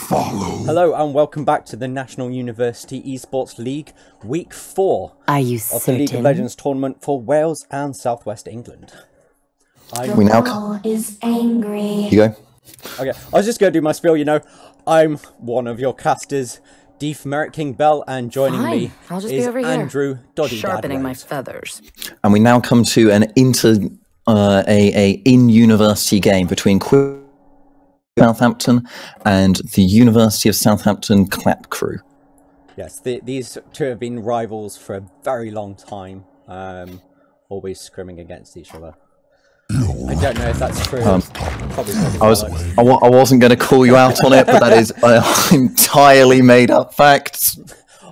follow. Hello and welcome back to the National University Esports League, Week 4 Are you of the League of Legends tournament for Wales and Southwest England. We now is angry. You go. Okay, I was just going to do my spiel, you know. I'm one of your casters, Deef Merrick King Bell, and joining me I'll just is be over here, Andrew Doddy sharpening my Dadrose. feathers. And we now come to an in-university game between Qwib Southampton and the University of Southampton Clap Crew. Yes, these two have been rivals for a very long time, always scrimming against each other. I don't know if that's true. Probably I wasn't going to call you out on it, but that is entirely made up facts.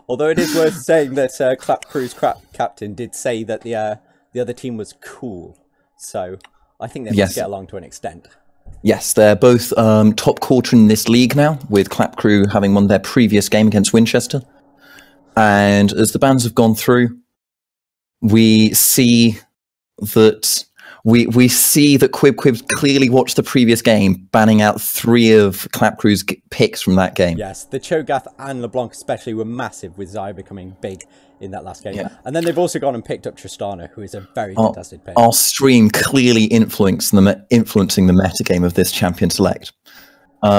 Although it is worth saying that Clap Crew's captain did say that the other team was cool, so I think they must get along to an extent. Yes, they're both top quarter in this league now, with Clap Crew having won their previous game against Winchester. And as the bands have gone through, we see that Qwib clearly watched the previous game, banning out 3 of Clap Crew's picks from that game. Yes, the Cho'Gath and LeBlanc especially were massive, with Xayah becoming big in that last game. Yeah. And then they've also gone and picked up Tristana, who is a very contested pick. Our stream clearly influencing the metagame of this champion select.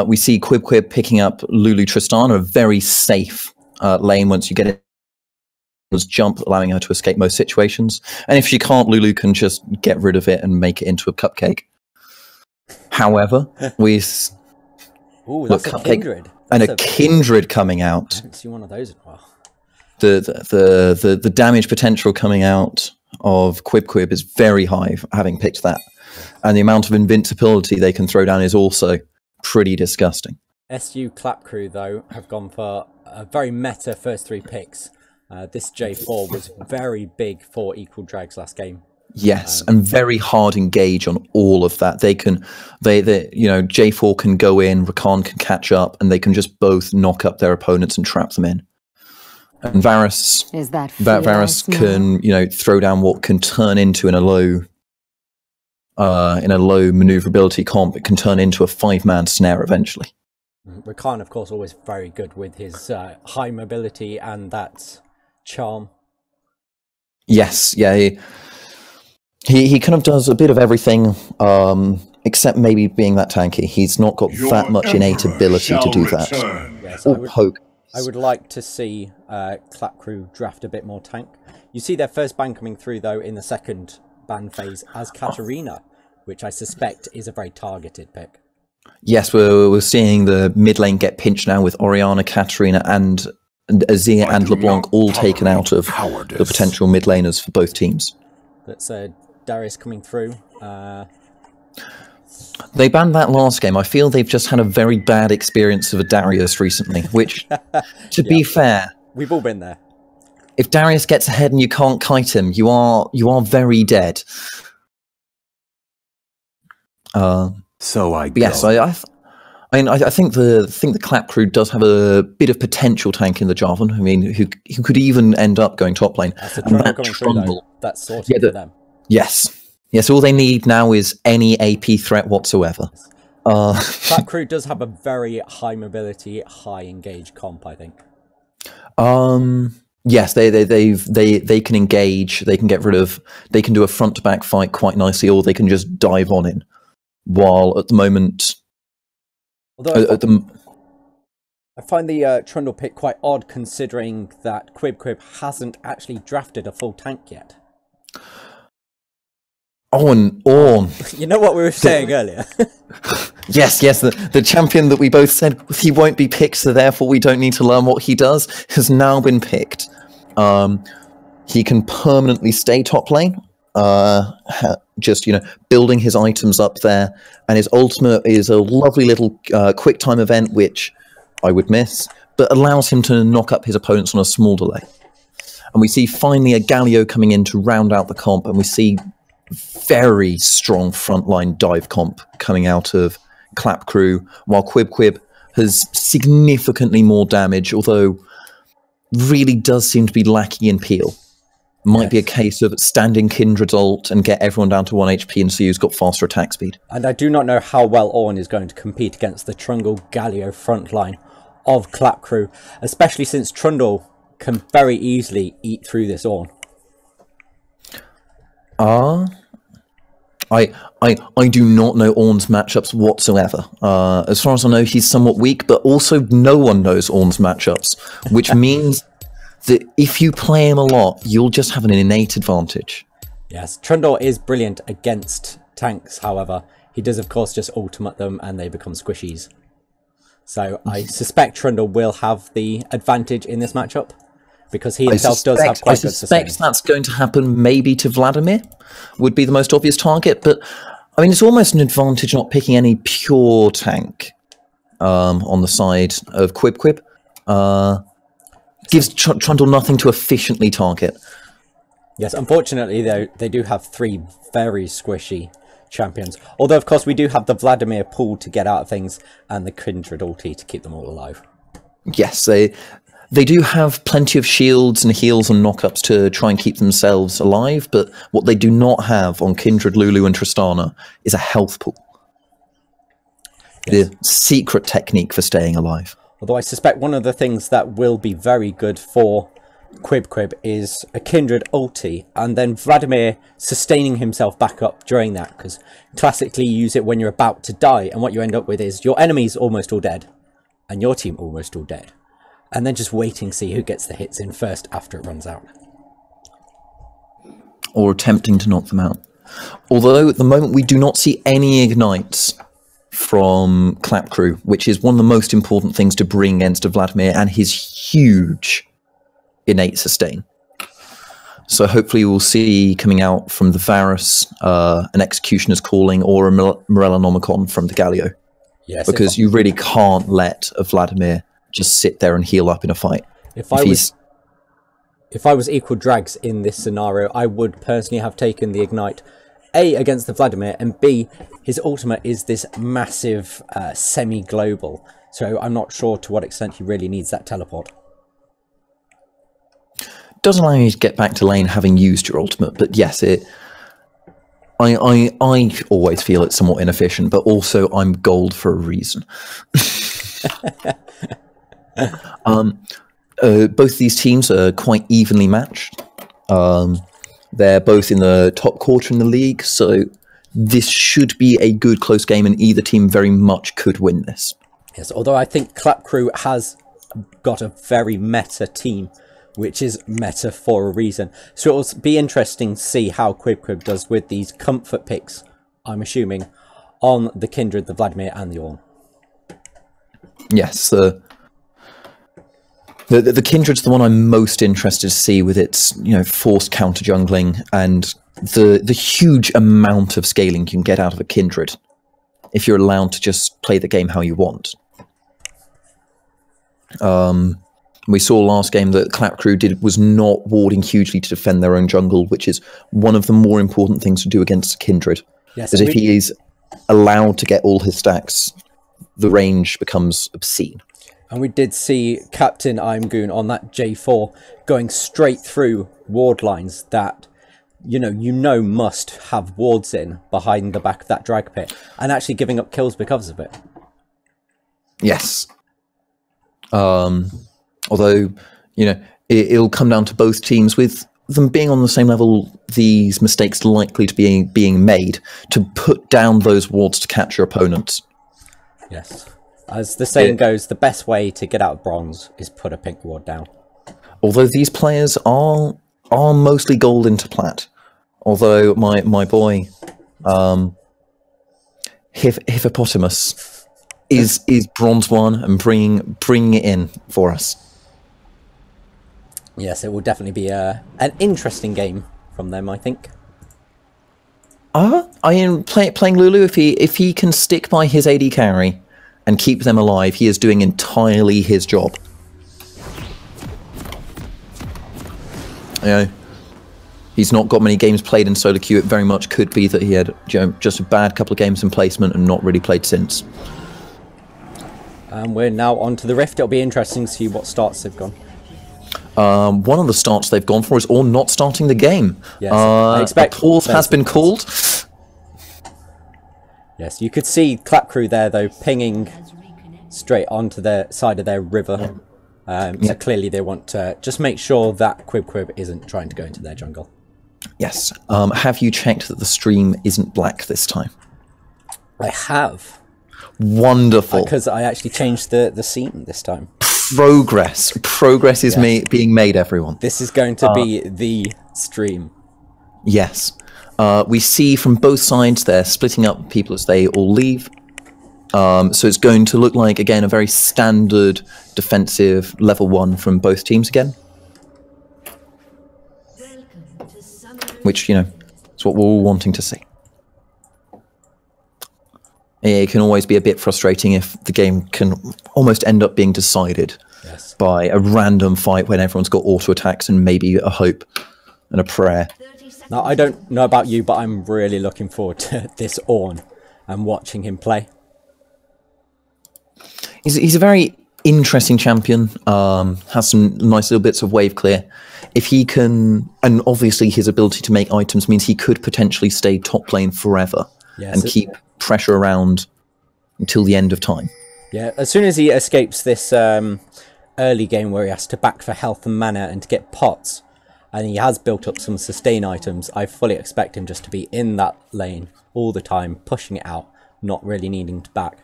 We see Qwib picking up Lulu Tristana, a very safe lane once you get it. Jump, allowing her to escape most situations. And if she can't, Lulu can just get rid of it and make it into a cupcake. However, that's a Kindred. And a Kindred coming out. I haven't seen one of those in a while. The damage potential coming out of Qwib is very high, having picked that. And the amount of invincibility they can throw down is also pretty disgusting. SU Clap Crew, though, have gone for a very meta first 3 picks. This J4 was very big for Equal Drags last game. Yes, and very hard engage on all of that. They J4 can go in, Rakan can catch up, and they can just both knock up their opponents and trap them in. And Varus can, throw down what can turn into in a low maneuverability comp. It can turn into a 5-man snare eventually. Rakan, of course, always very good with his high mobility and that charm. Yes, yeah, he kind of does a bit of everything, except maybe being that tanky. He's not got that much innate ability to do that. Yes, or poke. I would like to see Clap Crew draft a bit more tank. You see their first ban coming through, though, in the second ban phase as Katarina, which I suspect is a very targeted pick. Yes, we're seeing the mid lane get pinched now with Orianna, Katarina, and Azir and LeBlanc all taken out of the potential mid laners for both teams. That's Darius coming through. They banned that last game. I feel they've just had a very bad experience of a Darius recently, which, to be fair... We've all been there. If Darius gets ahead and you can't kite him, you are very dead. So I go. Yes, I think the Clap Crew does have a bit of potential tank in the Jarvan. I mean, who could even end up going top lane. That's a Trundle coming through, though. That's sorted for them. Yes. Yes, all they need now is any AP threat whatsoever. Clap Crew does have a very high mobility, high engage comp, I think. Yes, they can engage, they can do a front to back fight quite nicely, or they can just dive on in. While at the moment, I find the Trundle pick quite odd, considering that Qwib hasn't actually drafted a full tank yet. On. You know what we were saying earlier? Yes, the champion that we both said he won't be picked, so therefore we don't need to learn what he does, has now been picked. He can permanently stay top lane, just, building his items up there, and his ultimate is a lovely little quick time event, which I would miss, but allows him to knock up his opponents on a small delay. And we see finally a Galio coming in to round out the comp, and we see very strong frontline dive comp coming out of Clap Crew, while Qwib has significantly more damage, although really does seem to be lacking in peel. Might be a case of standing Kindred's ult and get everyone down to 1 HP and see who's got faster attack speed. And I do not know how well Ornn is going to compete against the Trungle Galio frontline of Clap Crew, especially since Trundle can very easily eat through this Ornn. I do not know Ornn's matchups whatsoever. As far as I know, he's somewhat weak, but also no one knows Ornn's matchups, which means that if you play him a lot, you'll just have an innate advantage. Yes, Trundle is brilliant against tanks, however. He does, of course, just ultimate them and they become squishies. So I suspect Trundle will have the advantage in this matchup, because he himself does have quite good sustain. I suspect that's going to happen maybe to Vladimir, would be the most obvious target, but I mean, it's almost an advantage not picking any pure tank on the side of Qwib. Gives Trundle nothing to efficiently target. Yes, unfortunately, though, they do have 3 very squishy champions. Although, of course, we do have the Vladimir pool to get out of things and the Kindred ulti to keep them all alive. Yes, they do have plenty of shields and heals and knockups to try and keep themselves alive, but what they do not have on Kindred, Lulu and Tristana is a health pool. Yes. The secret technique for staying alive. Although I suspect one of the things that will be very good for Qwib is a Kindred ulti, and then Vladimir sustaining himself back up during that, because classically you use it when you're about to die, and what you end up with is your enemy's almost all dead, and your team almost all dead. And then just waiting to see who gets the hits in first after it runs out. Or attempting to knock them out. Although at the moment we do not see any ignites from Clap Crew, which is one of the most important things to bring against a Vladimir and his huge innate sustain. So hopefully we'll see coming out from the Varus an Executioner's Calling or a Morellonomicon from the Galio. Yes, because you really can't let a Vladimir just sit there and heal up in a fight. If I was equal drags in this scenario, I would personally have taken the Ignite, A, against the Vladimir, and B, his ultimate is this massive semi-global, so I'm not sure to what extent he really needs that teleport. Does allow you to get back to lane having used your ultimate, but yes, I always feel it's somewhat inefficient, but also I'm gold for a reason. Both these teams are quite evenly matched. They're both in the top quarter in the league, so this should be a good close game, and either team very much could win this. Yes, although I think Clap Crew has got a very meta team, which is meta for a reason. So it'll be interesting to see how Qwib does with these comfort picks, I'm assuming, on the Kindred, the Vladimir, and the Ornn. Yes, the Kindred's the one I'm most interested to see with its, forced counter jungling and the huge amount of scaling you can get out of a Kindred if you're allowed to just play the game how you want. We saw last game that Clap Crew was not warding hugely to defend their own jungle, which is one of the more important things to do against a Kindred. Yes, as if he is allowed to get all his stacks, the range becomes obscene. And we did see Captain Imgoon on that J4 going straight through ward lines that, must have wards in behind the back of that drag pit, and actually giving up kills because of it. Yes. Although, it'll come down to both teams with them being on the same level, these mistakes likely to be being made to put down those wards to catch your opponents. Yes. As the saying goes, the best way to get out of bronze is put a pink ward down. Although these players are mostly gold into plat. Although my boy, Hippopotamus, is bronze 1 and bringing it in for us. Yes, it will definitely be an interesting game from them, I think. I am playing Lulu. If he can stick by his AD carry and keep them alive, he is doing entirely his job. He's not got many games played in solo queue. It very much could be that he had just a bad couple of games in placement and not really played since. And we're now on to the Rift. It'll be interesting to see what starts they've gone. One of the starts they've gone for is all not starting the game. Yes, I expect a pause has been called. Yes, you could see Clap Crew there, though, pinging straight onto the side of their river. So clearly they want to just make sure that Qwib isn't trying to go into their jungle. Yes. Have you checked that the stream isn't black this time? I have. Wonderful. Because I actually changed the scene this time. Progress is being made, everyone. This is going to be the stream. Yes. We see from both sides they're splitting up people as they all leave. So it's going to look like, again, a very standard defensive level 1 from both teams again. Which, you know, is what we're all wanting to see. It can always be a bit frustrating if the game can almost end up being decided by a random fight when everyone's got auto attacks and maybe a hope and a prayer. Now, I don't know about you, but I'm really looking forward to this Ornn and watching him play. He's a very interesting champion, has some nice little bits of wave clear. If he can, and obviously his ability to make items means he could potentially stay top lane forever and keep pressure around until the end of time. Yeah, as soon as he escapes this early game where he has to back for health and mana and to get pots, and he has built up some sustain items, I fully expect him just to be in that lane all the time, pushing it out, not really needing to back.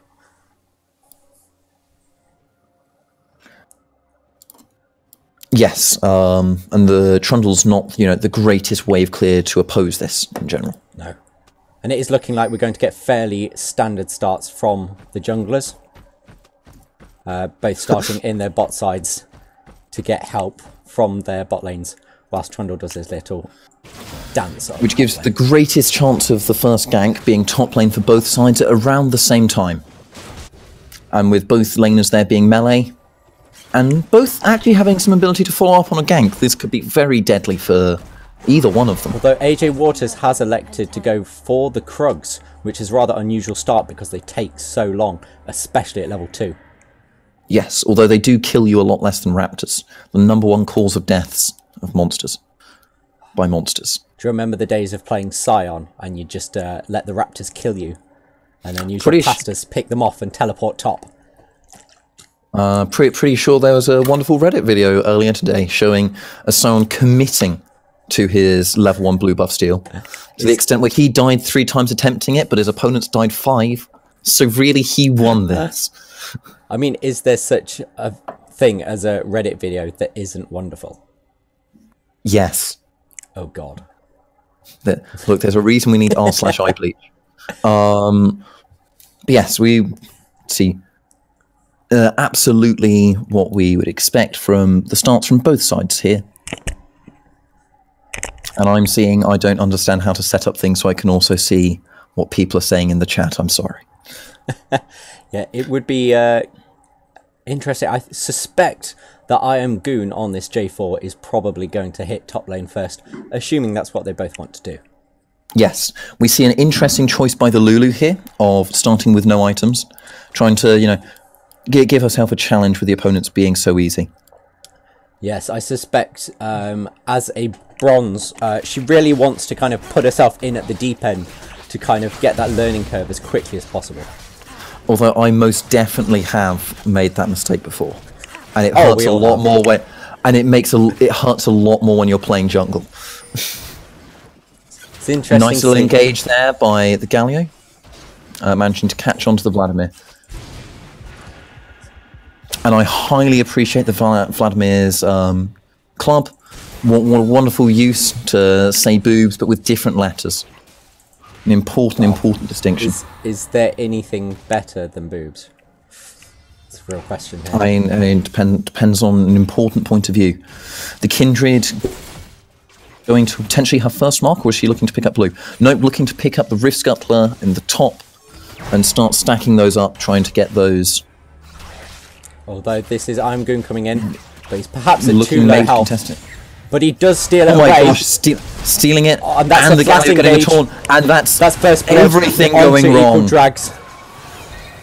Yes, and the Trundle's not, you know, the greatest wave clear to oppose this in general. No. And it is looking like we're going to get fairly standard starts from the junglers. Both starting in their bot sides to get help from their bot lanes, whilst Trundle does his little dance. Which gives the greatest chance of the first gank being top lane for both sides at around the same time. And with both laners there being melee, and both actually having some ability to follow up on a gank, this could be very deadly for either one of them. Although AJ Waters has elected to go for the Krugs, which is rather unusual start because they take so long, especially at level 2. Yes, although they do kill you a lot less than raptors. The #1 cause of deaths of monsters. By monsters. Do you remember the days of playing Scion and you just let the raptors kill you? And then use your pastors, pick them off and teleport top? Pretty sure there was a wonderful Reddit video earlier today showing someone committing to his level 1 blue buff steal. To the extent where he died 3 times attempting it, but his opponents died 5. So really he won this. I mean, is there such a thing as a Reddit video that isn't wonderful? Yes. Oh god. Look, there's a reason we need r/ibleach. Yes, we see absolutely what we would expect from the starts from both sides here. And I'm seeing I don't understand how to set up things so I can also see what people are saying in the chat. I'm sorry. Yeah, it would be interesting. I suspect that I Am Goon on this J4 is probably going to hit top lane first, assuming that's what they both want to do. Yes, we see an interesting choice by the Lulu here of starting with no items, trying to, you know, give herself a challenge with the opponents being so easy. Yes, I suspect as a bronze, she really wants to kind of put herself in at the deep end to kind of get that learning curve as quickly as possible. Although I most definitely have made that mistake before, and it hurts a lot more when, and it hurts a lot more when you're playing jungle. It's interesting. Nice little engage there by the Galio, managing to catch onto the Vladimir. And I highly appreciate the Vladimir's club. What a wonderful use to say boobs, but with different letters. An important distinction. Is there anything better than boobs? It's a real question here. I mean depends on an important point of view. The Kindred going to potentially have first mark, or is she looking to pick up blue? Nope, looking to pick up the Rift Scuttler in the top and start stacking those up, trying to get those. Although this is I'm Goon coming in, but he's perhaps at too low health. But he does steal it away. Oh my gosh, stealing it, and the Galio getting a taunt, and that's first everything going wrong. Drags.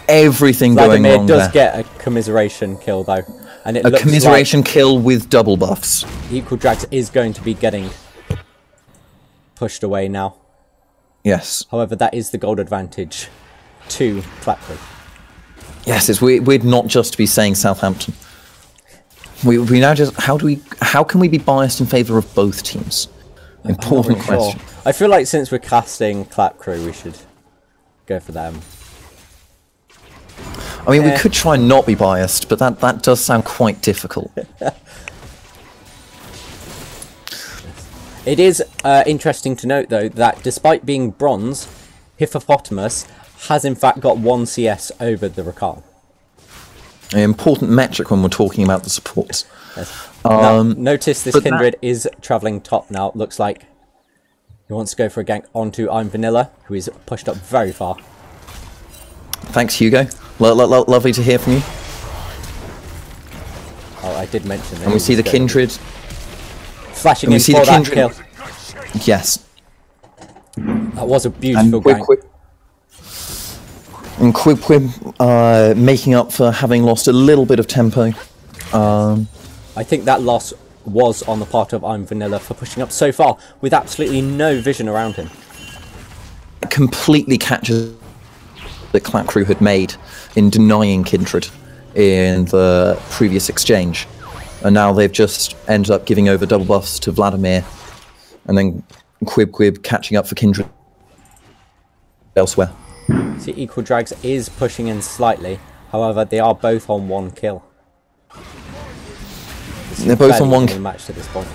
Everything going wrong does get a commiseration kill though, and it a commiseration kill with double buffs. Equal Drags is going to be getting pushed away now. Yes. However, that is the gold advantage to Qwib. Yes, it's weird not just to be saying Southampton. We now just how can we be biased in favour of both teams? Important question. Sure. I feel like since we're casting Clap Crew, we should go for them. I mean, we could try and not be biased, but that does sound quite difficult. It is interesting to note, though, that despite being bronze, Hippopotamus has in fact got 1 CS over the Rakan. An important metric when we're talking about the supports. Yes. Now, notice this Kindred is travelling top now. Looks like he wants to go for a gank onto I'm Vanilla, who is pushed up very far. Thanks, Hugo. Lovely to hear from you. Oh, I did mention that. And we see the Kindred. Flashing in for that kill. Yes. That was a beautiful gank. And Qwib making up for having lost a little bit of tempo. I think that loss was on the part of I'm Vanilla for pushing up so far with absolutely no vision around him. Completely catches that Clap Crew had made in denying Kindred in the previous exchange. And now they've just ended up giving over double buffs to Vladimir, and then Qwib catching up for Kindred elsewhere. See, Equal Drags is pushing in slightly, however they are both on 1 kill. They're both on 1 kill. Match to this point.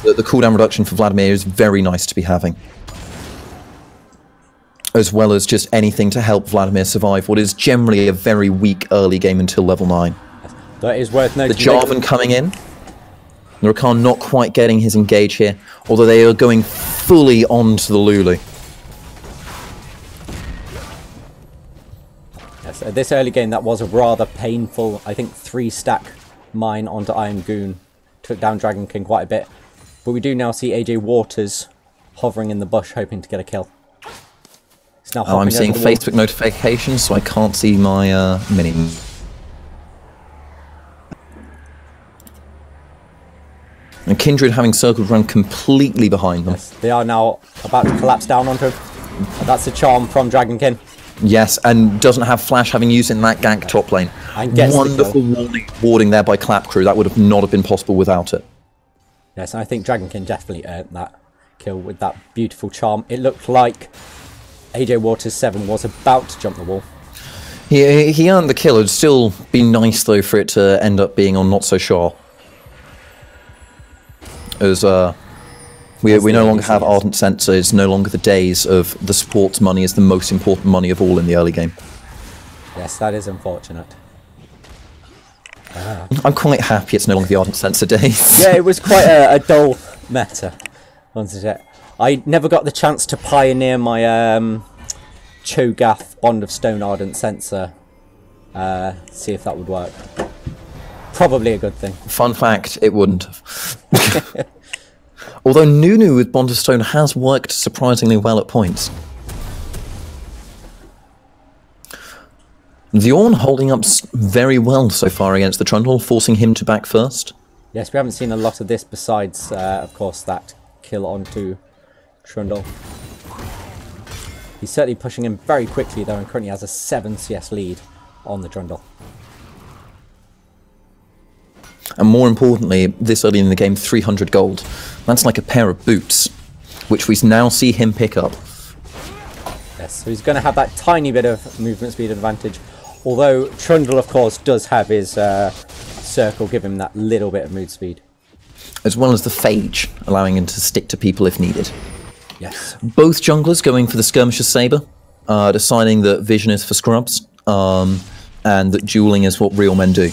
The cooldown reduction for Vladimir is very nice to be having, as well as just anything to help Vladimir survive what is generally a very weak early game until level 9. Though it is worth noting, the Jarvan coming in. The Rakan not quite getting his engage here, although they are going fully onto the Lulu. Yes, at this early game that was a rather painful, I think 3-stack mine onto Iron Goon. Took down Dragon King quite a bit. But we do now see AJ Waters hovering in the bush hoping to get a kill. He's now I'm seeing Facebook notifications, so I can't see my mini. And Kindred having circled run completely behind them. Yes, they are now about to collapse down onto him. And that's a charm from Dragonkin. Yes, and doesn't have flash, having used in that gank top lane. Wonderful warding there by Clap Crew. That would have not have been possible without it. Yes, and I think Dragonkin definitely earned that kill with that beautiful charm. It looked like AJ Waters 7 was about to jump the wall. He earned the kill. It'd still be nice, though, for it to end up being on Not So Sure. As we no longer have Ardent Sensor. It's no longer the days of the support's money is the most important money of all in the early game. Yes, that is unfortunate. I'm quite happy it's no longer the Ardent Sensor days. Yeah, it was quite a dull meta, wasn't it? I never got the chance to pioneer my Cho'Gath Bond of Stone Ardent Sensor. See if that would work. Probably a good thing. Fun fact, it wouldn't have. Although Nunu with Bond of Stone has worked surprisingly well at points. Bjorn holding up very well so far against the Trundle, forcing him to back first. Yes, we haven't seen a lot of this besides, of course, that kill onto Trundle. He's certainly pushing him very quickly, though, and currently has a 7 CS lead on the Trundle. And more importantly, this early in the game, 300 gold. That's like a pair of boots, which we now see him pick up. Yes, so he's going to have that tiny bit of movement speed advantage. Although Trundle, of course, does have his circle, give him that little bit of move speed. As well as the Phage, allowing him to stick to people if needed. Yes. Both junglers going for the Skirmisher's Saber, deciding that Vision is for scrubs, and that dueling is what real men do.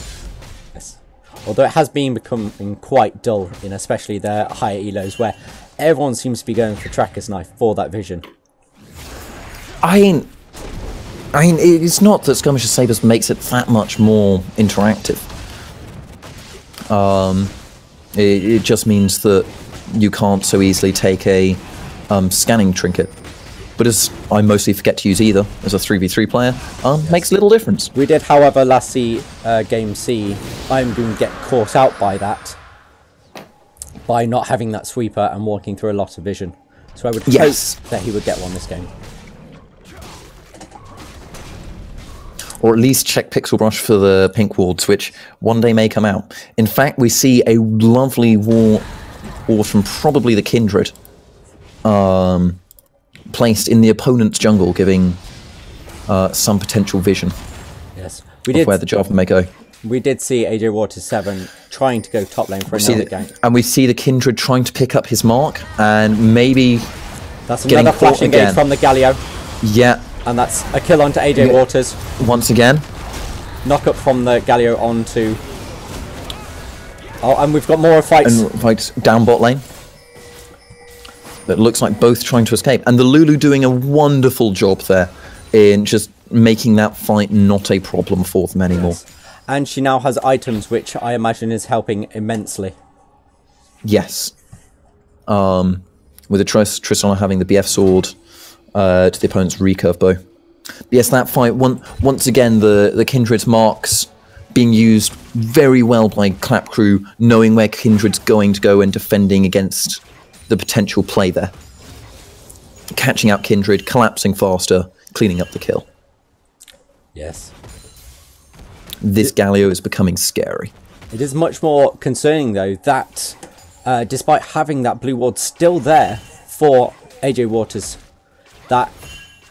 Although it has been becoming quite dull in especially their higher elos, where everyone seems to be going for Tracker's Knife for that vision. I mean, it's not that Skirmisher Sabers makes it that much more interactive. It just means that you can't so easily take a scanning trinket. But as I mostly forget to use either as a 3v3 player, yes. Makes little difference. We did, however, last game C, I'm going to get caught out by that, by not having that sweeper and walking through a lot of vision. So I would hope that he would get one this game. or at least check Pixel Brush for the pink wards, which one day may come out. In fact, we see a lovely ward from probably the Kindred placed in the opponent's jungle, giving some potential vision of where the Java may go. We did see AJ Waters 7 trying to go top lane for another gank. And we see the Kindred trying to pick up his mark, and maybe that's another flash engage from the Galio. Yeah. And that's a kill onto AJ Waters. Once again. Knock up from the Galio onto... Oh, and we've got more fights. And fights down bot lane. That looks like both trying to escape. And the Lulu doing a wonderful job there in just making that fight not a problem for them anymore. Yes. And she now has items, which I imagine is helping immensely. Yes. With the Tristana having the BF sword to the opponent's recurve bow. But yes, that fight, once again, the Kindred's marks being used very well by Clap Crew, knowing where Kindred's going to go and defending against the potential play there. Catching out Kindred, collapsing faster, cleaning up the kill. Yes. This Galio is becoming scary. It is much more concerning, though, that despite having that blue ward still there for AJ Waters, that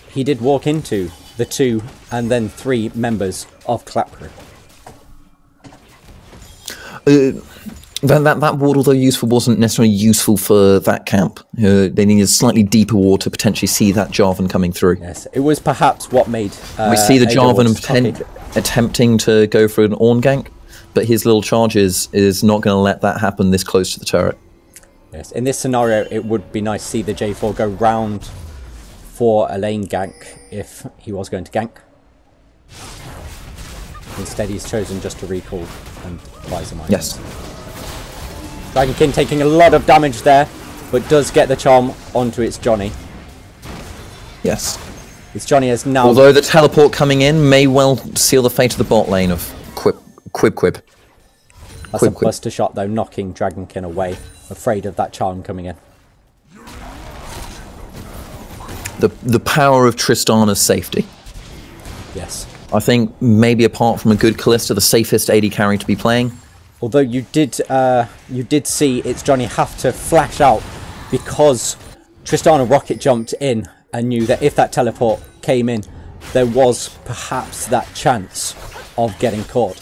he did walk into the 2 and then 3 members of Clap Crew. That ward, although useful, wasn't necessarily useful for that camp. They needed a slightly deeper ward to potentially see that Jarvan coming through. Yes, it was perhaps what made... we see the Jarvan attempting to go for an Ornn gank, but his little charges is not going to let that happen this close to the turret. Yes, in this scenario, it would be nice to see the J4 go round for a lane gank if he was going to gank. Instead, he's chosen just to recall and buy some items. Yes. Dragonkin taking a lot of damage there, but does get the charm onto its Johnny. Yes. Its Johnny is now... Although the teleport coming in may well seal the fate of the bot lane of Qwib. That's a buster shot, though, knocking Dragonkin away, afraid of that charm coming in. The power of Tristana's safety. Yes. I think maybe apart from a good Kalista, the safest AD carry to be playing. Although you did see its Johnny have to flash out because Tristana rocket jumped in and knew that if that teleport came in, there was perhaps that chance of getting caught.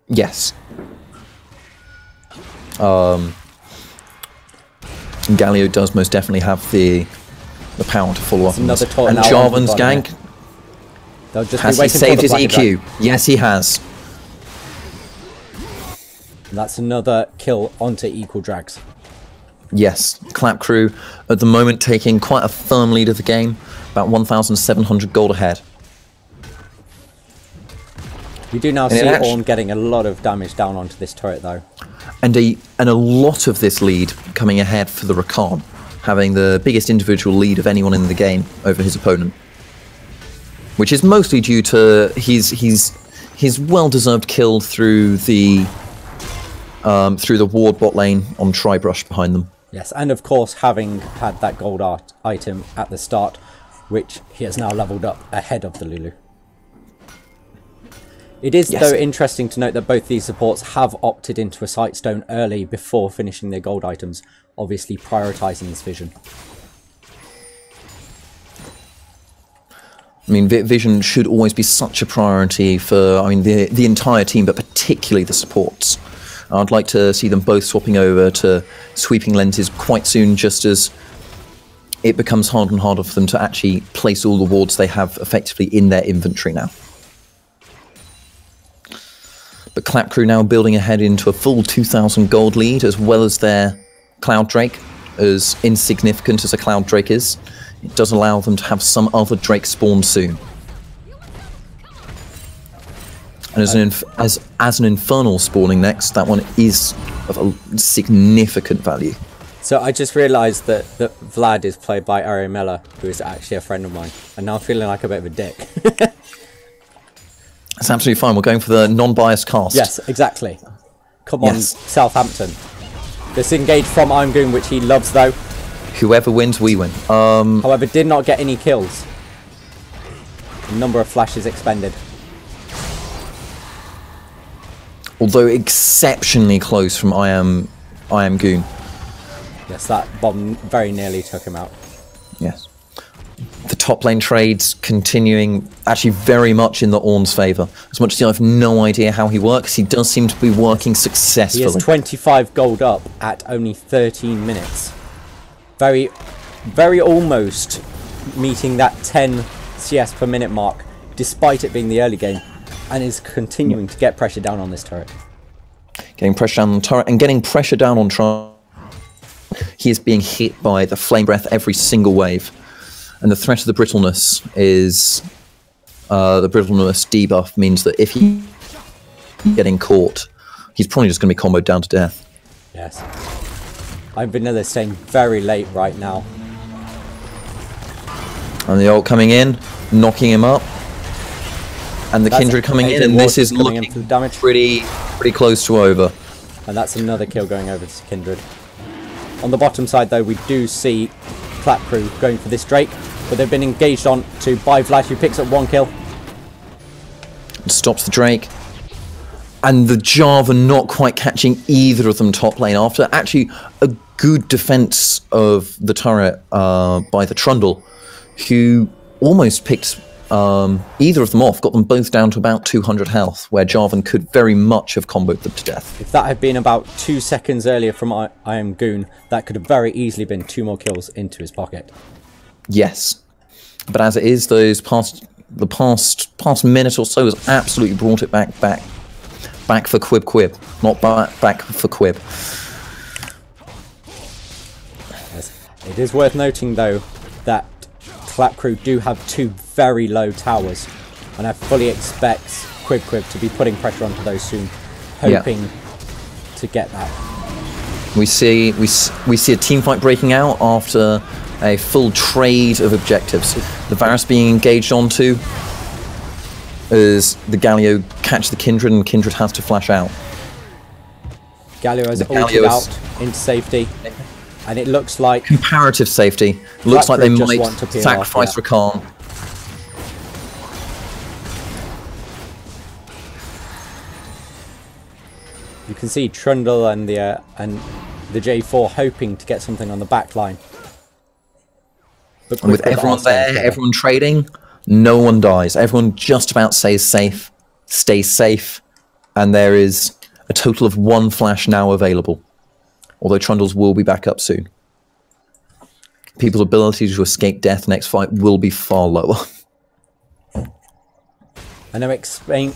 Yes. Galio does most definitely have the power to follow up on this. And Jarvan's gank, has he saved his EQ? Yes, he has. And that's another kill onto equal drags. Yes, Clap Crew at the moment taking quite a firm lead of the game, about 1,700 gold ahead. We do now see Ornn getting a lot of damage down onto this turret, though. And a lot of this lead coming ahead for the Rakan, having the biggest individual lead of anyone in the game over his opponent. Which is mostly due to his well-deserved kill through the ward bot lane on Tribrush behind them. Yes, and of course having had that gold art item at the start, which he has now leveled up ahead of the Lulu. It is, though, interesting to note that both these supports have opted into a Sightstone early before finishing their gold items, obviously prioritising this vision. I mean, vision should always be such a priority for, the entire team, but particularly the supports. I'd like to see them both swapping over to sweeping lenses quite soon, just as it becomes harder and harder for them to actually place all the wards they have effectively in their inventory now. But Clap Crew now building ahead into a full 2,000 gold lead, as well as their Cloud Drake. As insignificant as a Cloud Drake is, it does allow them to have some other Drake spawn soon. And as an Infernal spawning next, that one is of a significant value. So I just realised that Vlad is played by Ariamela, who is actually a friend of mine, and now I'm feeling like a bit of a dick. That's absolutely fine. We're going for the non-biased cast. Yes, exactly. Come on, Southampton. Disengage from I'm Goon, which he loves, though. Whoever wins, we win. However, did not get any kills. A number of flashes expended. Although exceptionally close from I am Goon. Yes, that bomb very nearly took him out. Yes. The top lane trades continuing actually very much in the Ornn's favour. As much as I have no idea how he works, he does seem to be working successfully. He is 25 gold up at only 13 minutes. Very, very almost meeting that 10 CS per minute mark, despite it being the early game, and is continuing to get pressure down on this turret. Getting pressure down on the turret and getting pressure down on Tron. He is being hit by the flame breath every single wave. And the threat of the brittleness is... the brittleness debuff means that if he's getting caught, he's probably just going to be comboed down to death. Yes. I'm Vanilla staying very late right now. And the ult coming in, knocking him up. And the Kindred coming in, and this is looking for the damage. pretty close to over. And that's another kill going over to Kindred. On the bottom side, though, we do see Qwib going for this Drake, but they've been engaged on to by Vlad, who picks up 1 kill. Stops the Drake. And the Java not quite catching either of them top lane after actually a good defense of the turret by the Trundle, who almost picked either of them off, got them both down to about 200 health, where Jarvan could very much have comboed them to death. If that had been about 2 seconds earlier from I Am Goon, that could have very easily been 2 more kills into his pocket. Yes. But as it is, the past minute or so has absolutely brought it back for Qwib, not back for Qwib. Yes. It is worth noting, though, that Qwib do have 2 very low towers, and I fully expect Qwib to be putting pressure onto those soon, hoping to get that. We see a team fight breaking out after a full trade of objectives. The Varus being engaged onto as the Galio catch the Kindred, and Kindred has to flash out. Galio has ulted out into safety, and it looks like comparative safety. Looks like they might sacrifice Rakan. You can see Trundle and the J4 hoping to get something on the back line. And with everyone there, everyone trading, no one dies. Everyone just about stays safe, and there is a total of 1 flash now available. Although Trundles will be back up soon. People's ability to escape death next fight will be far lower. And I'm expecting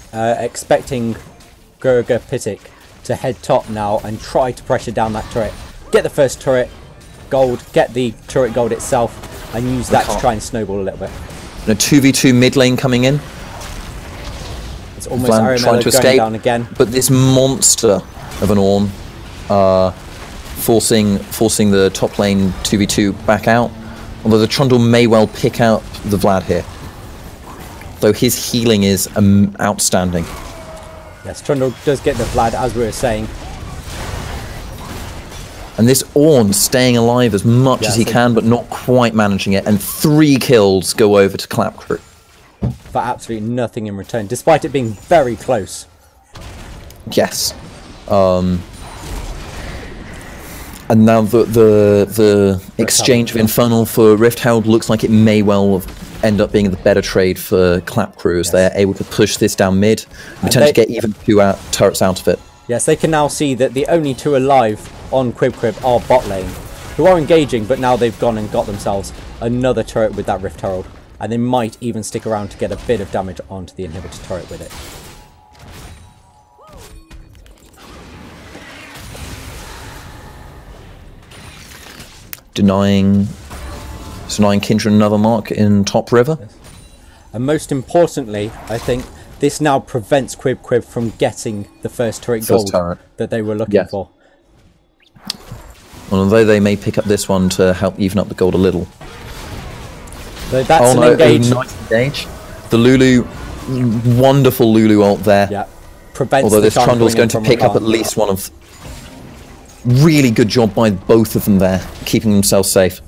Gurga Pitik to head top now and try to pressure down that turret. Get the first turret gold, get the turret gold itself, and use that to try and snowball a little bit. And a 2v2 mid lane coming in. It's almost trying to escape down again. But this monster of an Ornn forcing the top lane 2v2 back out. Although the Trundle may well pick out the Vlad here. Though his healing is outstanding. Yes, Trundle does get the Vlad, as we were saying. And this Ornn staying alive as much as he can, but not quite managing it. And 3 kills go over to Qwib. For absolutely nothing in return, despite it being very close. Yes. And now the exchange of Infernal for Rift Herald looks like it may well end up being the better trade for Qwib, as they're able to push this down mid and potentially get even 2 turrets out of it. Yes, they can now see that the only 2 alive on Qwib are bot lane, who are engaging, but now they've gone and got themselves another turret with that Rift Herald, and they might even stick around to get a bit of damage onto the inhibitor turret with it. Denying Kindred another mark in top river. Yes. And most importantly, I think this now prevents Qwib from getting the first turret gold that they were looking for. Well, although they may pick up this one to help even up the gold a little. So that's an engage. Nice engage. The Lulu, wonderful Lulu ult there. Yeah. Prevents although this Trundle's going to pick up at least one of... Really good job by both of them there, keeping themselves safe.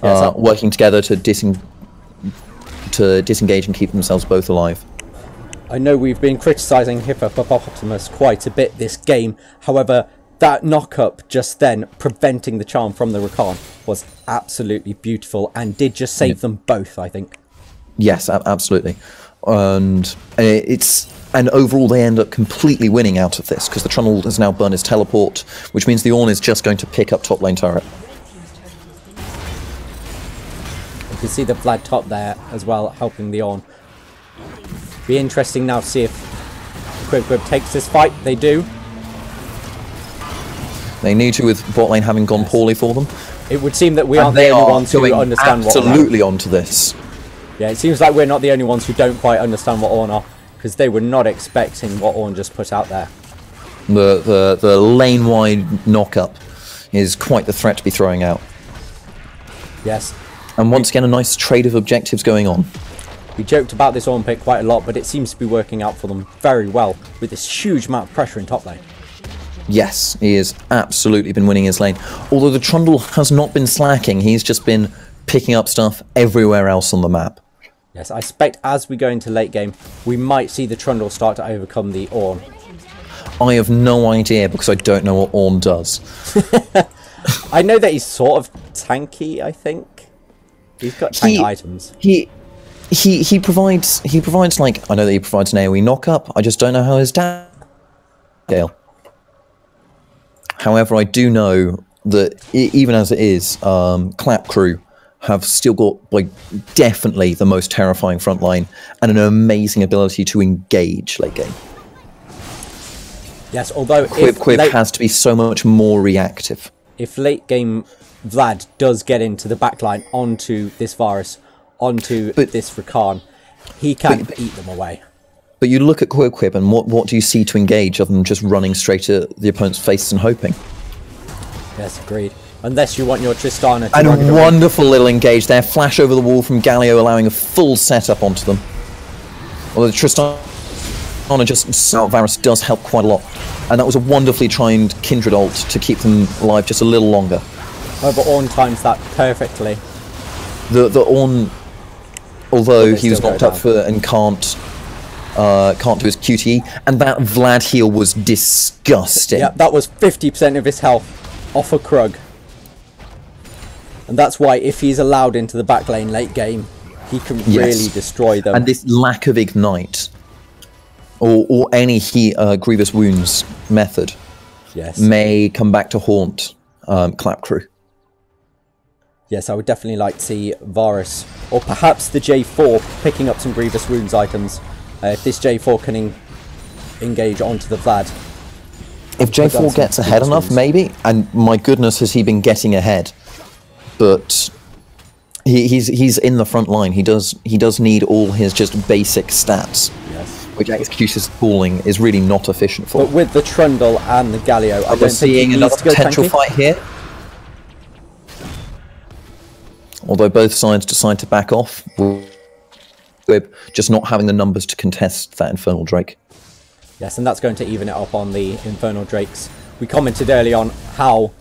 Working together to to disengage and keep themselves both alive. I know we've been criticising Hippopotamus quite a bit this game. However, that knock-up just then, preventing the charm from the Rakan, was absolutely beautiful and did just save them both, I think. Yes, absolutely. And overall they end up completely winning out of this, because the Trundle has now burned his teleport, which means the Ornn is just going to pick up top lane turret. You can see the Vlad top there as well, helping the Ornn. Be interesting now to see if Qwib takes this fight. They do. They need to, with bot lane having gone poorly for them. It would seem that we aren't the only ones who understand what absolutely onto this. Yeah, it seems like we're not the only ones who don't quite understand what Ornn are, because they were not expecting what Ornn just put out there. The lane-wide knock-up is quite the threat to be throwing out. Yes. And once again, a nice trade of objectives going on. We joked about this Ornn pick quite a lot, but it seems to be working out for them very well, with this huge amount of pressure in top lane. Yes, he has absolutely been winning his lane. Although the Trundle has not been slacking, he's just been picking up stuff everywhere else on the map. Yes, I suspect as we go into late game, we might see the Trundle start to overcome the Ornn. I have no idea, because I don't know what Ornn does. I know that he's sort of tanky, I think. He's got tank items. He provides like, I know that he provides an AoE knock-up, I just don't know how his damage scale. However, I do know that even as it is, Clap Crew have still got like definitely the most terrifying front line and an amazing ability to engage late game. Yes, although Qwib has to be so much more reactive. If late game Vlad does get into the backline onto this Varus, onto this Rakan, he can eat them away. But you look at Qwib and what do you see to engage other than just running straight at the opponent's face and hoping? Yes, agreed. Unless you want your Tristana to... And a wonderful little engage there. Flash over the wall from Galio, allowing a full setup onto them. Although the Tristana Varus does help quite a lot. And that was a wonderfully timed Kindred ult to keep them alive just a little longer. However, Ornn times that perfectly. The Ornn, although he was knocked up for and can't do his QTE, and that Vlad heal was disgusting. Yeah, that was 50% of his health off a Krug. And that's why if he's allowed into the back lane late game, he can really destroy them. And this lack of ignite, or any grievous wounds method, may come back to haunt Clap Crew. Yes, I would definitely like to see Varus, or perhaps the J4, picking up some grievous wounds items. If this J4 can engage onto the Vlad. If J4 gets ahead enough, maybe. And my goodness, has he been getting ahead? But he's in the front line. He does need all his just basic stats, which Execution's pooling is really not efficient for. But with the Trundle and the Galio, I don't think he needs another to go potential tanky. fight here. Although both sides decide to back off, Qwib just not having the numbers to contest that Infernal Drake. Yes, and that's going to even it up on the Infernal Drakes. We commented early on how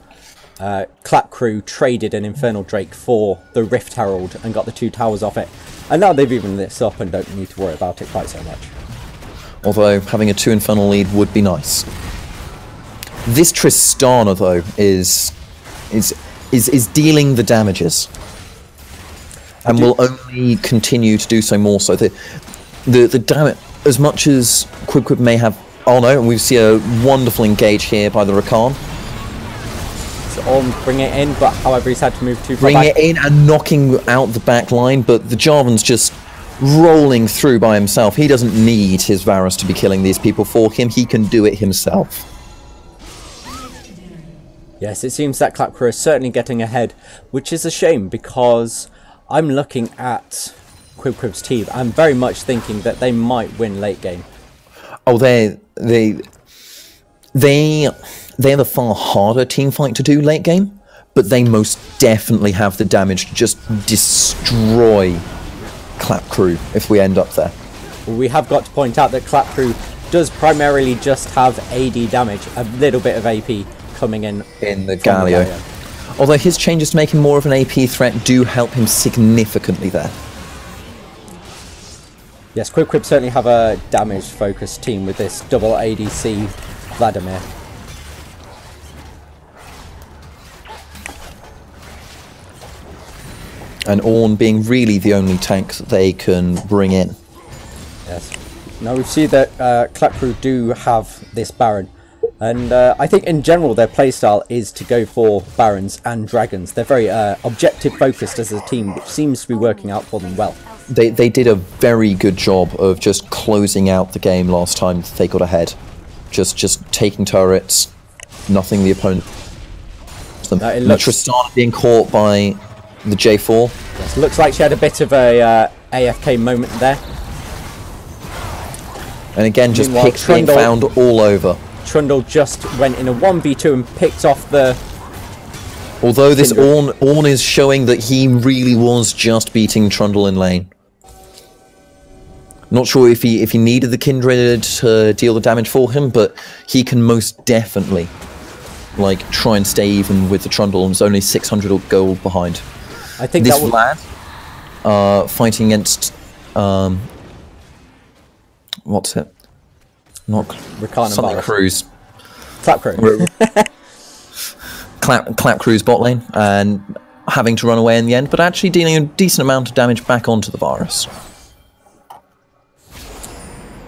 Clap Crew traded an Infernal Drake for the Rift Herald and got the 2 towers off it. And now they've evened this up and don't need to worry about it quite so much. Although having a 2 Infernal lead would be nice. This Tristana, though, is dealing the damages. And will only continue to do so more so. The damage, as much as Qwib may have... Oh no, and we see a wonderful engage here by the Rakan. So Ornn bring it in, but however he's had to move too far back. Bring it in and knocking out the back line, but the Jarvan's just rolling through by himself. He doesn't need his Varus to be killing these people for him. He can do it himself. Yes, it seems that Clap Crew is certainly getting ahead, which is a shame because I'm looking at Qwib's team. I'm very much thinking that they might win late game. Oh, they're the far harder team fight to do late game, but they most definitely have the damage to just destroy Clap Crew if we end up there. Well, we have got to point out that Clap Crew does primarily just have AD damage, a little bit of AP coming in the Galio. Although his changes to make him more of an AP threat do help him significantly there. Yes, Qwib certainly have a damage-focused team with this double ADC Vladimir. And Ornn being really the only tank that they can bring in. Yes. Now we see that Qwib do have this Baron. And I think in general their playstyle is to go for Barons and Dragons. They're very objective focused as a team, which seems to be working out for them well. They did a very good job of just closing out the game last time they got ahead. Just taking turrets, nothing the opponent. Tristana being caught by the J4. Yes, looks like she had a bit of a AFK moment there. And again, just picks being found all over. Trundle just went in a 1v2 and picked off the... Although this Ornn is showing that he really was just beating Trundle in lane. Not sure if he needed the Kindred to deal the damage for him, but he can most definitely like try and stay even with the Trundle, and it's only 600 gold behind. I think this lad fighting against what's it? Not something Cruz. Clap Crew. Clap Crew's bot lane and having to run away in the end, but actually dealing a decent amount of damage back onto the Varus.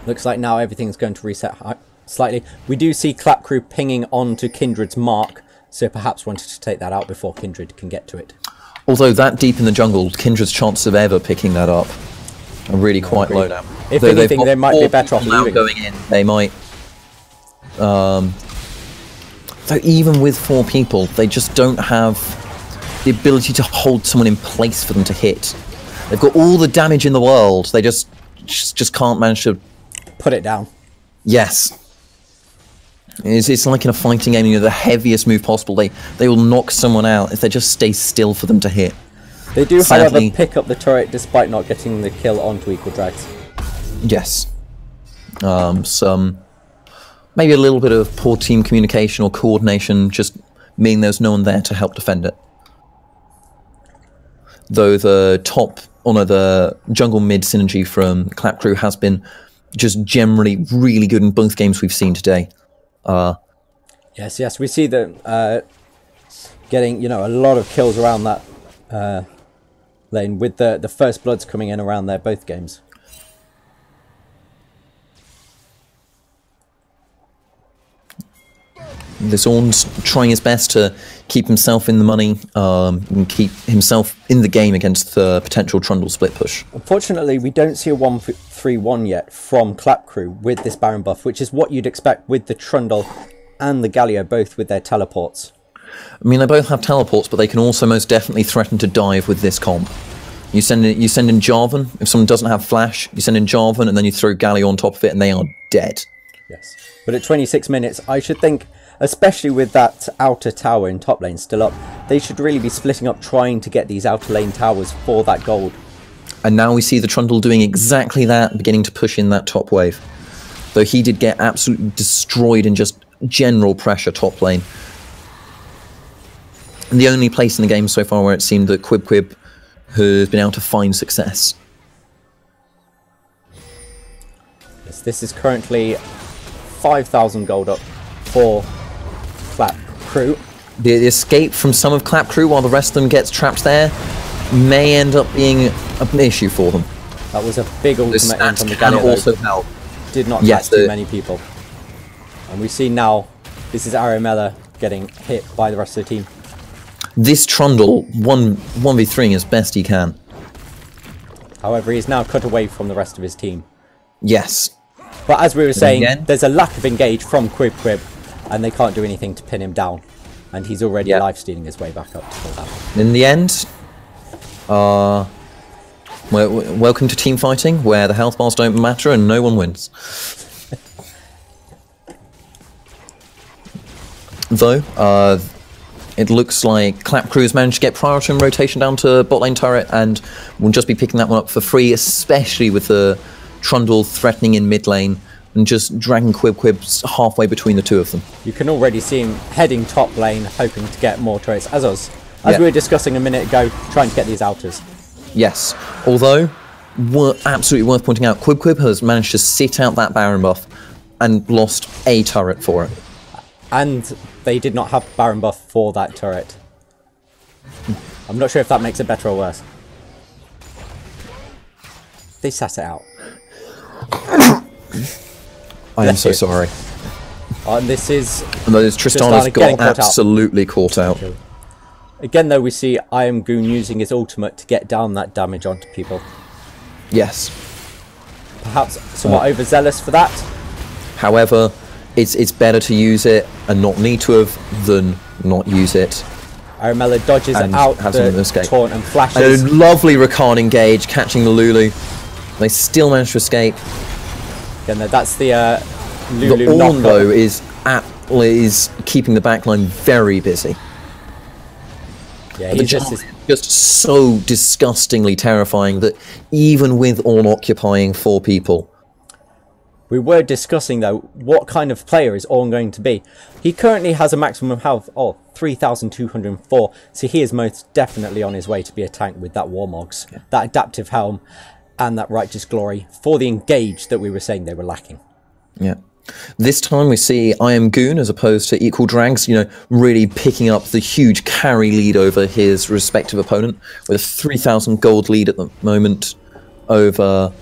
Looks like now everything's going to reset slightly. We do see Clap Crew pinging onto Kindred's mark, so perhaps wanted to take that out before Kindred can get to it. Although that deep in the jungle, Kindred's chances of ever picking that up are really quite low now. If anything, they might be better off leaving. Going in, they might. So even with 4 people, they just don't have the ability to hold someone in place for them to hit. They've got all the damage in the world. They just can't manage to put it down. Yes. It's like in a fighting game, you know, the heaviest move possible. They will knock someone out if they just stay still for them to hit. They do, however, pick up the turret despite not getting the kill onto equal drags. Yes. Maybe a little bit of poor team communication or coordination, just meaning there's no one there to help defend it. Though the the jungle mid synergy from Clap Crew has been just generally really good in both games we've seen today. Yes, we see that getting, you know, a lot of kills around that lane with the first bloods coming in around there both games. This Ornn's trying his best to keep himself in the money and keep himself in the game against the potential Trundle split push. Unfortunately, we don't see a 1-3-1 yet from Clap Crew with this Baron buff, which is what you'd expect with the Trundle and the Galio, both with their teleports. I mean, they both have teleports, but they can also most definitely threaten to dive with this comp. You send in Jarvan. If someone doesn't have flash, you send in Jarvan, and then you throw Galio on top of it, and they are dead. Yes, but at 26 minutes, I should think, especially with that outer tower in top lane still up, they should really be splitting up trying to get these outer lane towers for that gold. And now we see the Trundle doing exactly that, beginning to push in that top wave. Though he did get absolutely destroyed in just general pressure top lane. And the only place in the game so far where it seemed that Qwib has been able to find success. Yes, this is currently 5,000 gold up for Clap Crew. The escape from some of Clap Crew while the rest of them gets trapped there may end up being an issue for them. That was a big ultimate in from the Galio. Also help. Did not catch too many people. And we see now, this is Aramella getting hit by the rest of the team. This Trundle 1v3 as best he can. However, he's now cut away from the rest of his team. Yes. But as we were saying, there's a lack of engage from Qwib, and they can't do anything to pin him down. And he's already life-stealing his way back up to pull that. In the end, welcome to team fighting, where the health bars don't matter and no one wins. Though, it looks like Clap Crew has managed to get priority and rotation down to bot lane turret, and will just be picking that one up for free, especially with the Trundle threatening in mid lane and just dragging Qwib halfway between the two of them. You can already see him heading top lane, hoping to get more turrets, as we were discussing a minute ago, trying to get these outers. Yes, although absolutely worth pointing out, Qwib has managed to sit out that Baron buff and lost a turret for it. And they did not have Baron buff for that turret. I'm not sure if that makes it better or worse. They sat it out. I am so sorry. And this is... Tristana's got absolutely caught out. Again, though, we see I Am Goon using his ultimate to get down that damage onto people. Yes. Perhaps somewhat overzealous for that. However, it's better to use it and not need to have than not use it. Aramella dodges out the taunt and flashes. And a lovely Rakan engage, catching the Lulu. They still manage to escape. Again, that's the Lulu the Ornn, though, is keeping the backline very busy. Yeah, he's just so disgustingly terrifying that even with Ornn occupying 4 people... We were discussing, though, what kind of player is Ornn going to be. He currently has a maximum health of 3,204, so he is most definitely on his way to be a tank with that Warmogs, that Adaptive Helm, and that Righteous Glory for the engage that we were saying they were lacking. Yeah. This time we see I Am Goon as opposed to Equal Drags, you know, really picking up the huge carry lead over his respective opponent, with a 3,000 gold lead at the moment over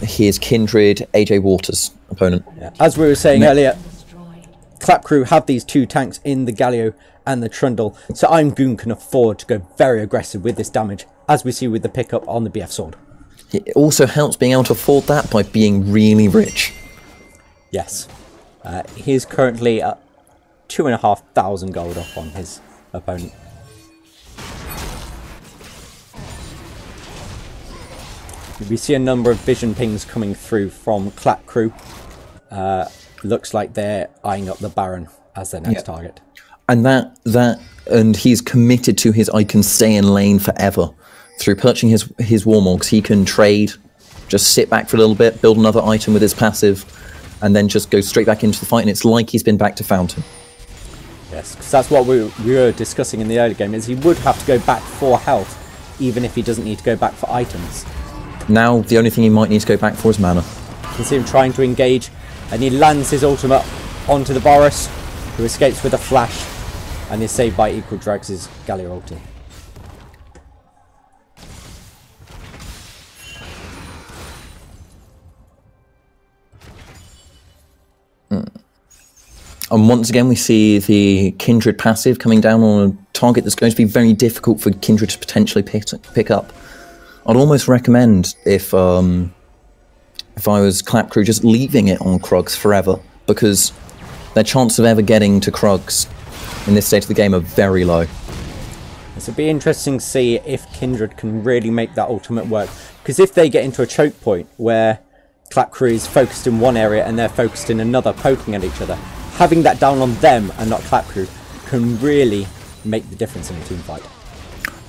his kindred AJ Waters opponent. Yeah. As we were saying earlier, Clap Crew have these 2 tanks in the Galio and the Trundle, so I Am Goon can afford to go very aggressive with this damage, as we see with the pickup on the BF sword. It also helps being able to afford that by being really rich. Yes. He is currently at 2,500 gold off on his opponent. We see a number of vision pings coming through from Clap Crew. Looks like they're eyeing up the Baron as their next target. And he's committed to his I can stay in lane forever. Through perching his Warmogs, he can trade, just sit back for a little bit, build another item with his passive, and then just go straight back into the fight, and it's like he's been back to Fountain. Yes, because that's what we were discussing in the early game, is he would have to go back for health, even if he doesn't need to go back for items. Now, the only thing he might need to go back for is mana. You can see him trying to engage, and he lands his ultimate onto the Boris, who escapes with a flash, and is saved by Equal Drags' Galio ulti. And once again, we see the Kindred passive coming down on a target that's going to be very difficult for Kindred to potentially pick up. I'd almost recommend, if I was Clap Crew, just leaving it on Krugs forever, because their chance of ever getting to Krugs in this state of the game are very low. It'll be interesting to see if Kindred can really make that ultimate work, because if they get into a choke point where Clap Crew is focused in one area and they're focused in another, poking at each other, having that down on them and not Clap Crew can really make the difference in a team fight.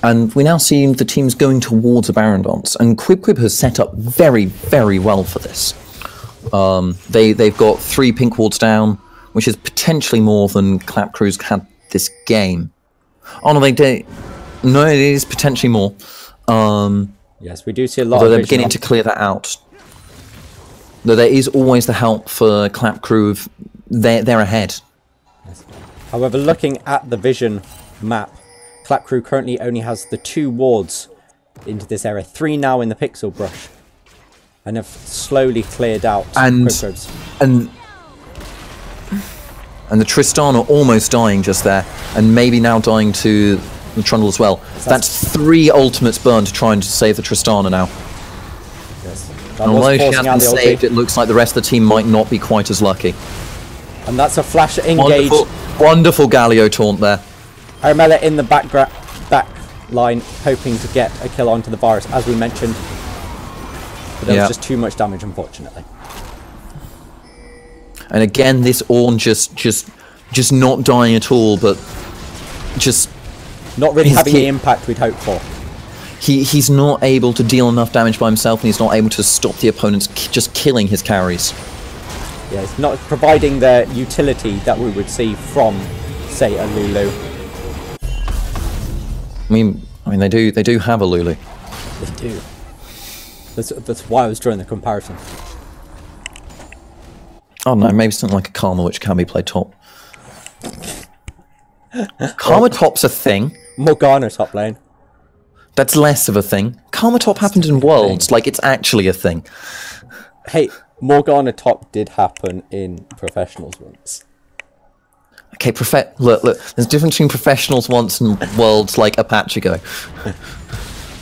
And we now see the teams going towards a Baron dance, and Qwib has set up very, very well for this. They've got 3 pink wards down, which is potentially more than Clap Crew's had this game. Oh no, they do. No, it is potentially more. Yes, we do see a lot. Although they're beginning to clear that out. Though there is always the help for Clap Crew. They're ahead. Yes. However, looking at the vision map, Clap Crew currently only has the 2 wards into this area, 3 now in the pixel brush, and have slowly cleared out and the Tristana almost dying just there, and maybe now dying to the Trundle as well. That's 3 ultimates burned to try and save the Tristana now. Yes. And although she has been saved, it looks like the rest of the team might not be quite as lucky. And that's a flash engage. Wonderful Galio taunt there. Aramella in the back line, hoping to get a kill onto the Varus, as we mentioned. But there was just too much damage, unfortunately. And again, this Ornn just not dying at all, but just not really having the impact we'd hoped for. He's not able to deal enough damage by himself, and he's not able to stop the opponents just killing his carries. Yeah, it's not providing the utility that we would see from, say, a Lulu. I mean, they do have a Lulu. They do. That's why I was drawing the comparison. Oh no, maybe something like a Karma, which can be played top. Karma top's a thing. Morgana top lane. That's less of a thing. Karma top happened in Worlds, like it's actually a thing. Hey, Morgana top did happen in Professionals once. Okay, look, there's a difference between Professionals once and Worlds like a patch ago.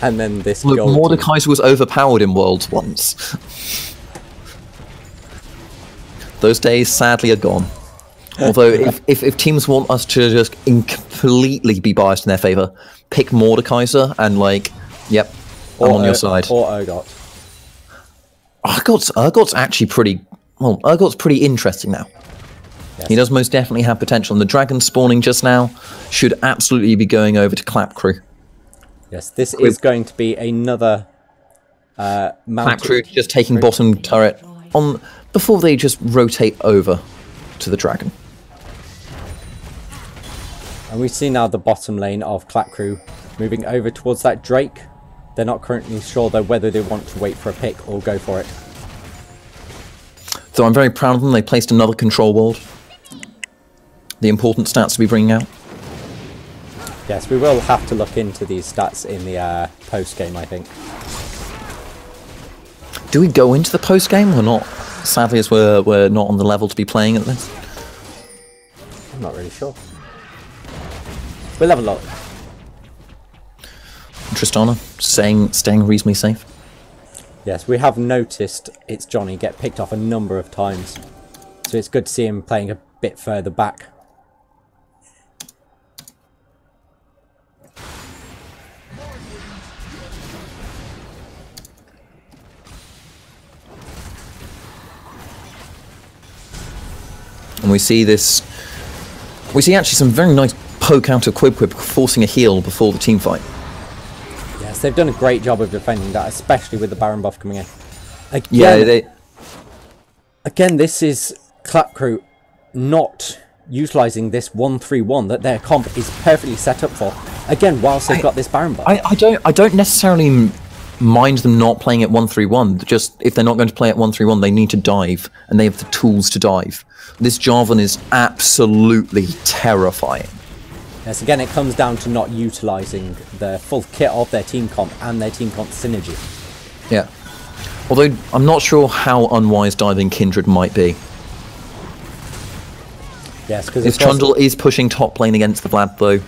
And then this Look, Mordekaiser was overpowered in Worlds once. Those days, sadly, are gone. Although, if teams want us to just completely be biased in their favour, pick Mordekaiser and, like, yep, I'm on your side. Or Urgot. Urgot's actually pretty... Well, Urgot's pretty interesting now. Yes. He does most definitely have potential, and the dragon spawning just now should absolutely be going over to Clap Crew. Yes, this is going to be another Clap Crew just taking bottom turret on before they just rotate over to the dragon. And we see now the bottom lane of Clap Crew moving over towards that Drake. They're not currently sure though whether they want to wait for a pick or go for it. So I'm very proud of them. They placed another control ward. The important stats to be bringing out. Yes, we will have to look into these stats in the post-game, I think. Do we go into the post-game or not? Sadly, as we're not on the level to be playing at this. I'm not really sure. We'll have a look. Tristana, staying reasonably safe. Yes, we have noticed it's Johnny get picked off a number of times. So it's good to see him playing a bit further back. And we see actually some very nice poke out of Qwib, forcing a heal before the team fight. Yes, they've done a great job of defending that, especially with the Baron buff coming in. Again, this is Clap Crew not utilising this 1-3-1 that their comp is perfectly set up for. Again, whilst they've got this Baron buff. I don't necessarily mind them not playing at 1-3-1. Just if they're not going to play at 1-3-1, they need to dive, and they have the tools to dive. This Jarvan is absolutely terrifying. Yes, again, it comes down to not utilising the full kit of their team comp and their team comp synergy. Yeah. Although, I'm not sure how unwise diving Kindred might be. Yes, because His Trundle is pushing top lane against the Vlad, though,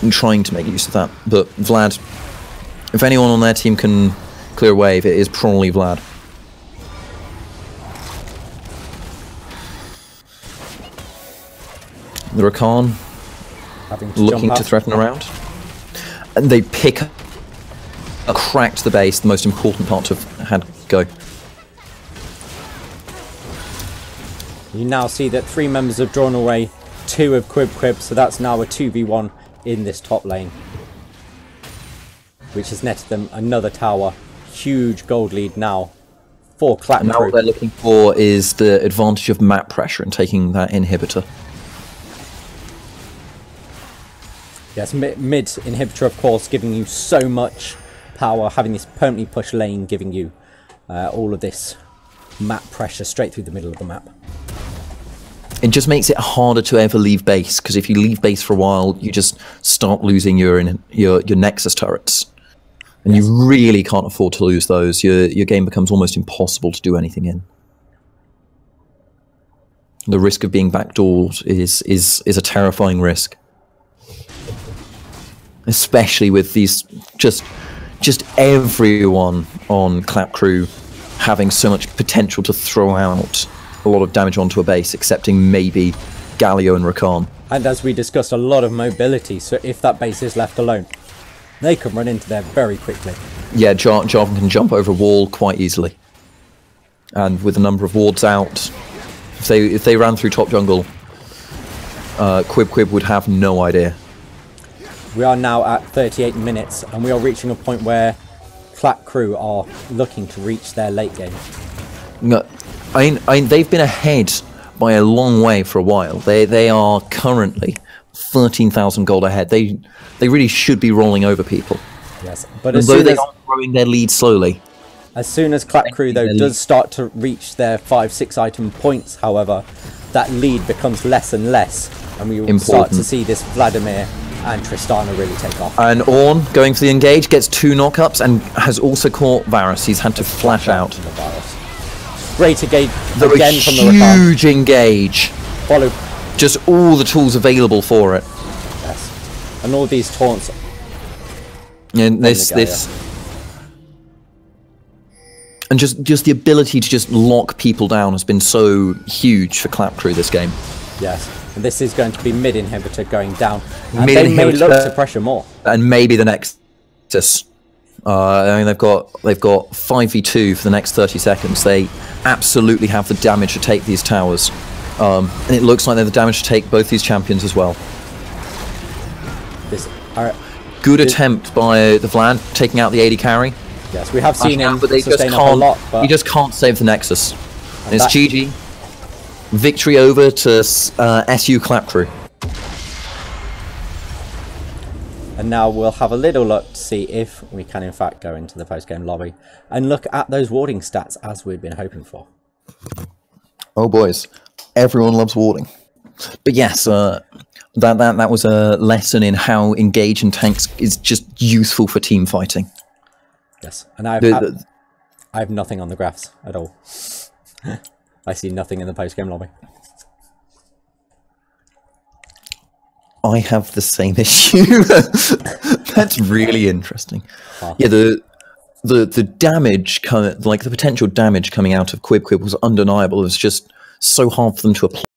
and trying to make use of that. But Vlad, if anyone on their team can clear a wave, it is probably Vlad. The Rakan looking to threaten around, and they pick a crack to the base, the most important part to have had go. You now see that 3 members have drawn away 2 of Qwib, so that's now a 2v1 in this top lane, which has netted them another tower. Huge gold lead now for Clap Crew. Now what they're looking for is the advantage of map pressure and taking that inhibitor. Yes, mid inhibitor, of course, giving you so much power, having this permanently push lane, giving you all of this map pressure straight through the middle of the map. It just makes it harder to ever leave base, because if you leave base for a while, you just start losing your Nexus turrets. And yes, you really can't afford to lose those. Your game becomes almost impossible to do anything in. The risk of being backdoored is a terrifying risk. Especially with these just everyone on Clap Crew having so much potential to throw out a lot of damage onto a base, excepting maybe Galio and Rakan. And as we discussed, a lot of mobility, so if that base is left alone, they can run into there very quickly. Yeah, Jarvan can jump over a wall quite easily. And with a number of wards out, if they ran through top jungle, Qwib would have no idea. We are now at 38 minutes, and we are reaching a point where Clap Crew are looking to reach their late game. No, I mean, they've been ahead by a long way for a while. They are currently 13,000 gold ahead. They really should be rolling over people. Yes, but although they are growing their lead slowly, As soon as Clap Crew, though, does start to reach their 5-6 item points, however, that lead becomes less and less, and we will start to see this Vladimir and Tristana really take off. And Ornn, going for the engage, gets 2 knockups and has also caught Varus. He's had to flash out. Great engage again from the Rakan. Huge engage. Follow. Just all the tools available for it. Yes. And all these taunts. And and just the ability to just lock people down has been so huge for Clap Crew this game. Yes. And this is going to be mid inhibitor going down. And they may look to pressure more. And maybe the next I mean, they've got 5v2 for the next 30 seconds. They absolutely have the damage to take these towers. And it looks like they have the damage to take both these champions as well. Good attempt by the Vlad, taking out the AD carry. Yes, we have seen him but they just sustain up a lot. But he just can't save the Nexus. And it's GG. Victory over to SU Clap Crew. And now we'll have a little look to see if we can in fact go into the post-game lobby and look at those warding stats as we'd been hoping for. Oh boys, everyone loves warding. But yes, that was a lesson in how engage and tanks is just useful for team fighting. Yes, and I have nothing on the graphs at all. I see nothing in the post-game lobby. I have the same issue. That's really interesting. Yeah, the damage, like the potential damage coming out of Qwib was undeniable. It was just so hard for them to apply.